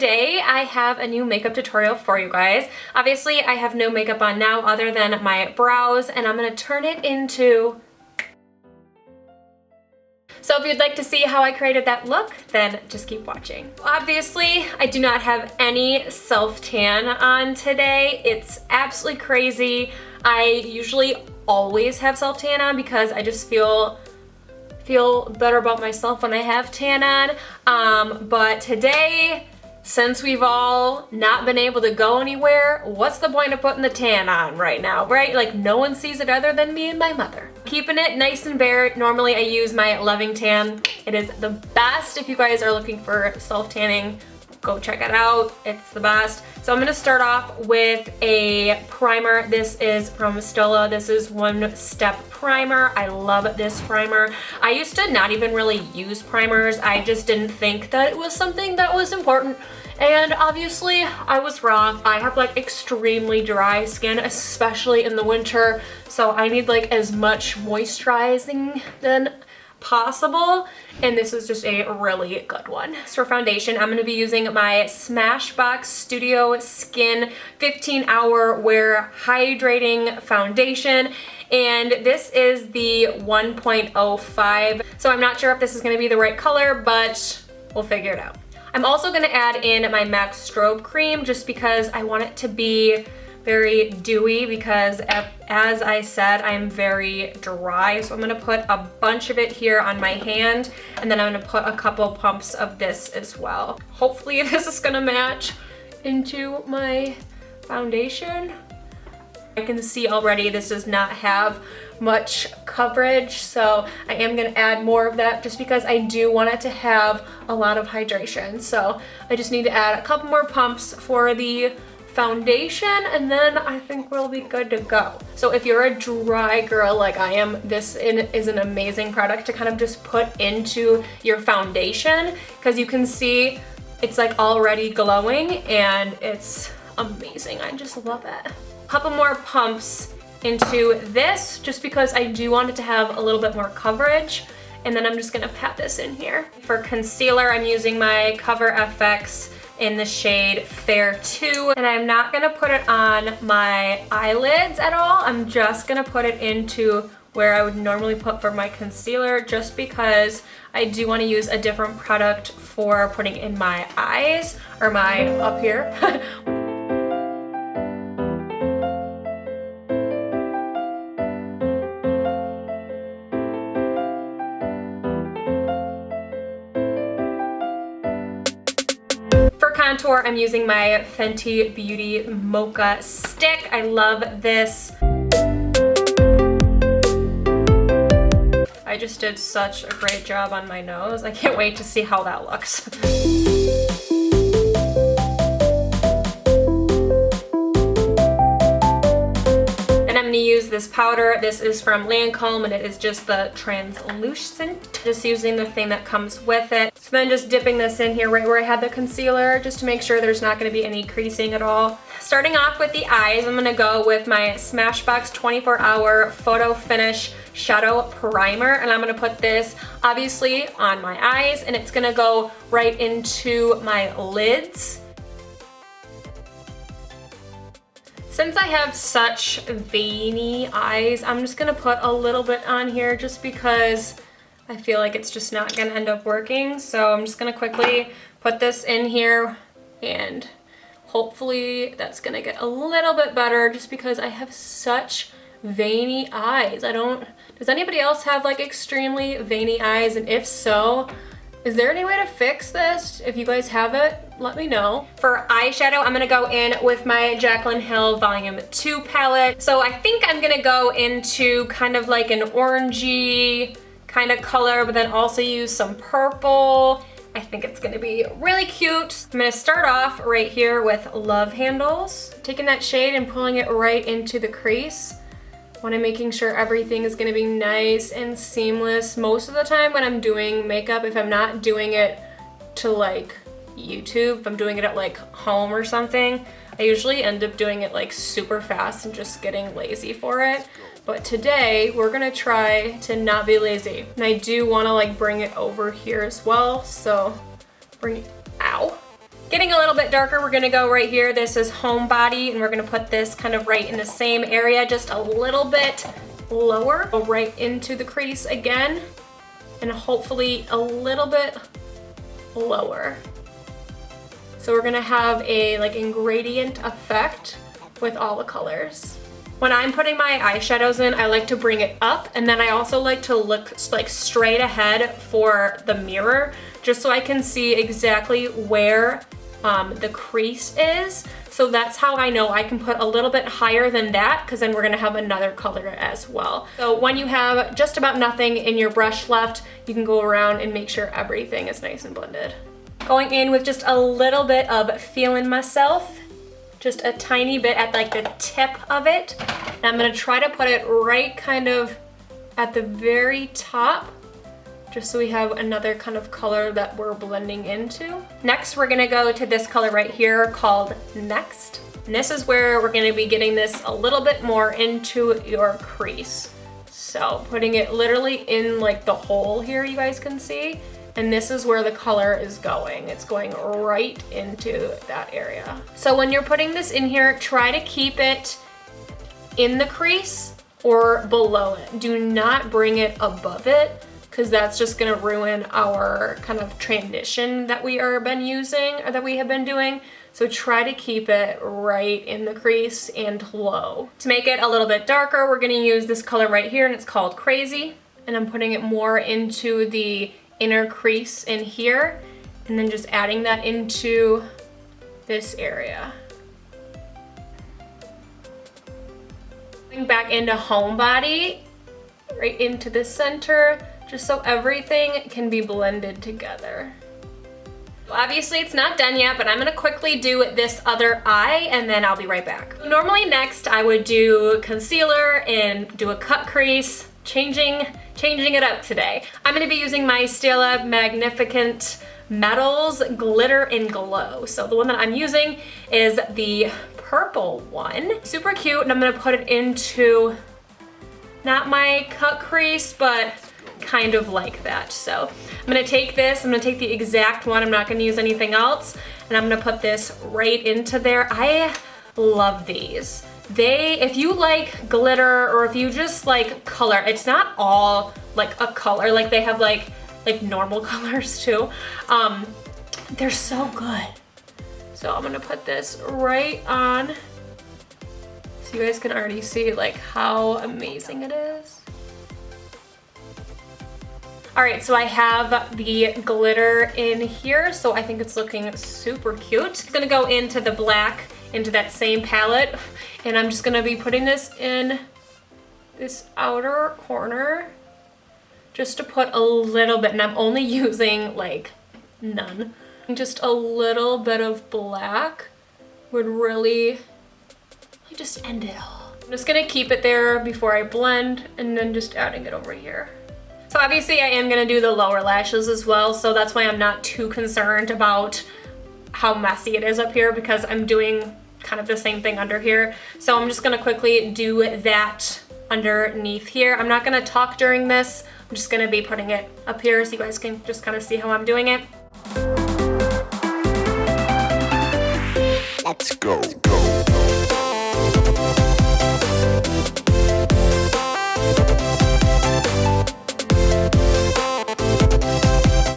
today I have a new makeup tutorial for you guys. Obviously, I have no makeup on now other than my brows, and I'm gonna turn it into... So if you'd like to see how I created that look, then just keep watching. Obviously, I do not have any self-tan on today. It's absolutely crazy. I usually always have self-tan on because I just feel better about myself when I have tan on. But today, since we've all not been able to go anywhere, what's the point of putting the tan on right now, right? Like, no one sees it other than me and my mother. Keeping it nice and bare. Normally I use my Loving Tan. It is the best if you guys are looking for self-tanning. Go check it out, it's the best. So I'm gonna start off with a primer. This is from Stella. This is One Step Primer. I love this primer. I used to not even really use primers. I just didn't think that it was something that was important. And obviously I was wrong. I have like extremely dry skin, especially in the winter. So I need like as much moisturizing than possible, and this is just a really good one. So for foundation, I'm going to be using my Smashbox Studio Skin 15-Hour Wear Hydrating Foundation, and this is the 1.05. So I'm not sure if this is going to be the right color, but we'll figure it out. I'm also going to add in my MAC Strobe Cream just because I want it to be very dewy, because as I said, I'm very dry. So I'm gonna put a bunch of it here on my hand, and then I'm gonna put a couple pumps of this as well. Hopefully this is gonna match into my foundation. I can see already this does not have much coverage, so I am gonna add more of that just because I do want it to have a lot of hydration. So I just need to add a couple more pumps for the foundation, and then I think we'll be good to go. So if you're a dry girl like I am, this is an amazing product to kind of just put into your foundation, because you can see it's like already glowing and it's amazing. I just love it. A couple more pumps into this just because I do want it to have a little bit more coverage, and then I'm just gonna pat this in here. For concealer, I'm using my Cover FX in the shade Fair 2, and I'm not gonna put it on my eyelids at all. I'm just gonna put it into where I would normally put for my concealer, just because I do want to use a different product for putting in my eyes, or my up here. Contour, I'm using my Fenty Beauty Mocha Stick. I love this. I just did such a great job on my nose. I can't wait to see how that looks. I'm gonna use this powder. This is from Lancome, and it is just the translucent. Just using the thing that comes with it. So then just dipping this in here right where I had the concealer, just to make sure there's not gonna be any creasing at all. Starting off with the eyes, I'm gonna go with my Smashbox 24-Hour Photo Finish Shadow Primer, and I'm gonna put this obviously on my eyes, and it's gonna go right into my lids. Since I have such veiny eyes, I'm just gonna put a little bit on here just because I feel like it's just not gonna end up working. So I'm just gonna quickly put this in here, and hopefully that's gonna get a little bit better just because I have such veiny eyes. Does anybody else have like extremely veiny eyes? And if so, is there any way to fix this? If you guys have it, let me know. For eyeshadow, I'm gonna go in with my Jaclyn Hill Volume 2 palette. So I think I'm gonna go into kind of like an orangey kind of color, but then also use some purple. I think it's gonna be really cute. I'm gonna start off right here with Love Handles. Taking that shade and pulling it right into the crease. When I'm making sure everything is gonna be nice and seamless. Most of the time when I'm doing makeup, if I'm not doing it to like YouTube, if I'm doing it at like home or something, I usually end up doing it like super fast and just getting lazy for it. But today we're gonna try to not be lazy. And I do wanna like bring it over here as well. So bring it, ow. Getting a little bit darker, we're gonna go right here. This is Homebody, and we're gonna put this kind of right in the same area, just a little bit lower. Go right into the crease again, and hopefully a little bit lower. So we're gonna have a like ingredient effect with all the colors. When I'm putting my eyeshadows in, I like to bring it up, and then I also like to look like straight ahead for the mirror, just so I can see exactly where the crease is. So that's how I know I can put a little bit higher than that, because then we're gonna have another color as well. So when you have just about nothing in your brush left, you can go around and make sure everything is nice and blended. Going in with just a little bit of Feeling Myself, just a tiny bit at like the tip of it. And I'm gonna try to put it right kind of at the very top, just so we have another kind of color that we're blending into. Next, we're gonna go to this color right here called Next. And this is where we're gonna be getting this a little bit more into your crease. So putting it literally in like the hole here, you guys can see. And this is where the color is going. It's going right into that area. So when you're putting this in here, try to keep it in the crease or below it. Do not bring it above it, because that's just gonna ruin our kind of transition that we have been using, or that we have been doing. So try to keep it right in the crease and low. To make it a little bit darker, we're gonna use this color right here, and it's called Crazy. And I'm putting it more into the inner crease in here, and then just adding that into this area. Going back into Homebody, right into the center, just so everything can be blended together. Well, obviously it's not done yet, but I'm gonna quickly do this other eye, and then I'll be right back. Normally next I would do concealer and do a cut crease, changing it up today. I'm gonna be using my Stila Magnificent Metals Glitter and Glow. So the one that I'm using is the purple one. Super cute, and I'm gonna put it into, not my cut crease, but kind of like that. So I'm gonna take this, I'm gonna take the exact one, I'm not gonna use anything else, and I'm gonna put this right into there. I love these. If you like glitter, or if you just like color, it's not all like a color, like they have like normal colors too. They're so good. So I'm gonna put this right on, so you guys can already see like how amazing it is. All right, so I have the glitter in here, so I think it's looking super cute. I'm gonna go into the black, into that same palette, and I'm just gonna be putting this in this outer corner, just to put a little bit, and I'm only using like none. Just a little bit of black would really just end it all. I'm just gonna keep it there before I blend, and then just adding it over here. So obviously I am gonna do the lower lashes as well, so that's why I'm not too concerned about how messy it is up here, because I'm doing kind of the same thing under here. So I'm just gonna quickly do that underneath here. I'm not gonna talk during this. I'm just gonna be putting it up here so you guys can just kind of see how I'm doing it. Let's go.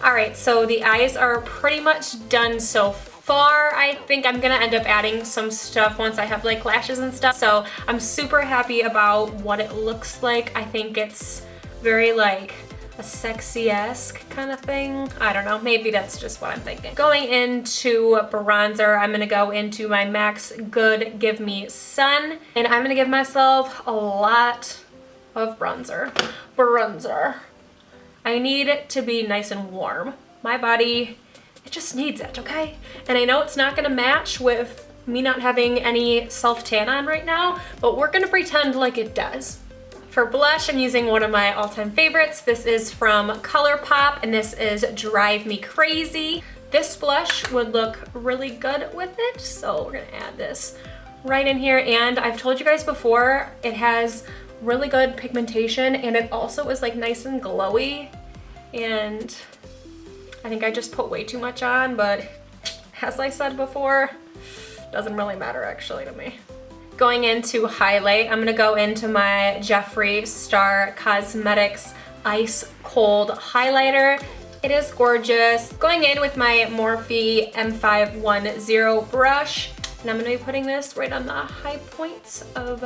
All right, so the eyes are pretty much done so far. I think I'm gonna end up adding some stuff once I have like lashes and stuff. So I'm super happy about what it looks like. I think it's very like a sexy-esque kind of thing. I don't know, maybe that's just what I'm thinking. Going into bronzer, I'm gonna go into my Max Good Give Me Sun, and I'm gonna give myself a lot of bronzer. I need it to be nice and warm. My body, it just needs it, okay? And I know it's not gonna match with me not having any self-tan on right now, but we're gonna pretend like it does. For blush, I'm using one of my all-time favorites. This is from ColourPop, and this is Drive Me Crazy. This blush would look really good with it, so we're gonna add this right in here. And I've told you guys before, it has really good pigmentation, and it also is like nice and glowy. And I think I just put way too much on, but as I said before, doesn't really matter actually to me. Going into highlight, I'm gonna go into my Jeffree Star Cosmetics Ice Cold Highlighter. It is gorgeous. Going in with my Morphe M510 brush, and I'm gonna be putting this right on the high points of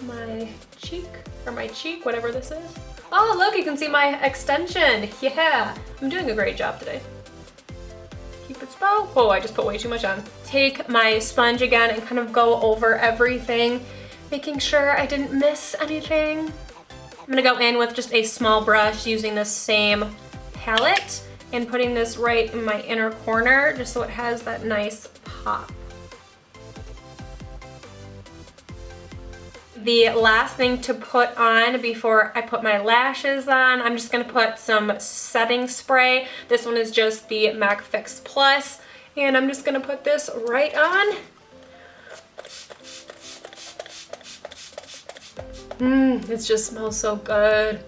my cheek, whatever this is. Oh, look, you can see my extension. Yeah, I'm doing a great job today. Cupid's bow. Oh, I just put way too much on. Take my sponge again and kind of go over everything, making sure I didn't miss anything. I'm gonna go in with just a small brush using the same palette and putting this right in my inner corner just so it has that nice pop. The last thing to put on before I put my lashes on, I'm just gonna put some setting spray. This one is just the MAC Fix Plus, and I'm just gonna put this right on. It just smells so good.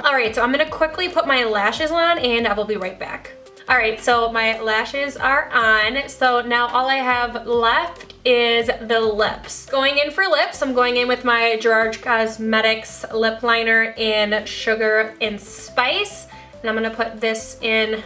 All right, so I'm gonna quickly put my lashes on and I will be right back. All right, so my lashes are on. So now all I have left is the lips. Going in for lips, I'm going in with my Gerard Cosmetics lip liner in Sugar and Spice. And I'm gonna put this in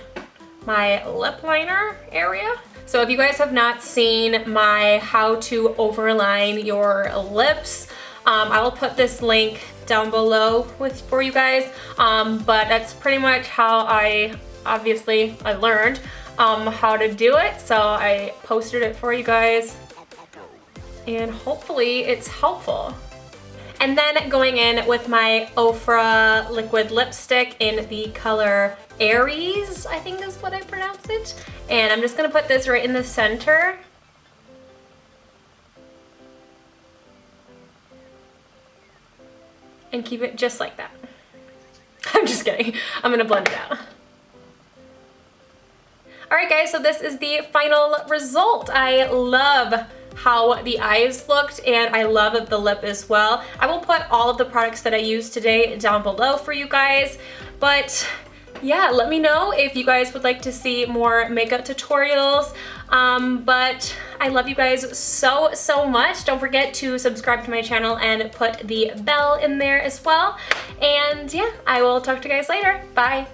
my lip liner area. So if you guys have not seen my how to overline your lips, I will put this link down below for you guys. But that's pretty much how I learned how to do it. So I posted it for you guys and hopefully it's helpful. And then going in with my Ofra liquid lipstick in the color Aries, I think is what I pronounce it. And I'm just gonna put this right in the center. And keep it just like that. I'm just kidding. I'm gonna blend it out. All right guys, so this is the final result. I love how the eyes looked and I love the lip as well. I will put all of the products that I used today down below for you guys, but yeah, let me know if you guys would like to see more makeup tutorials. But I love you guys so much. Don't forget to subscribe to my channel and put the bell in there as well. And yeah, I will talk to you guys later. Bye.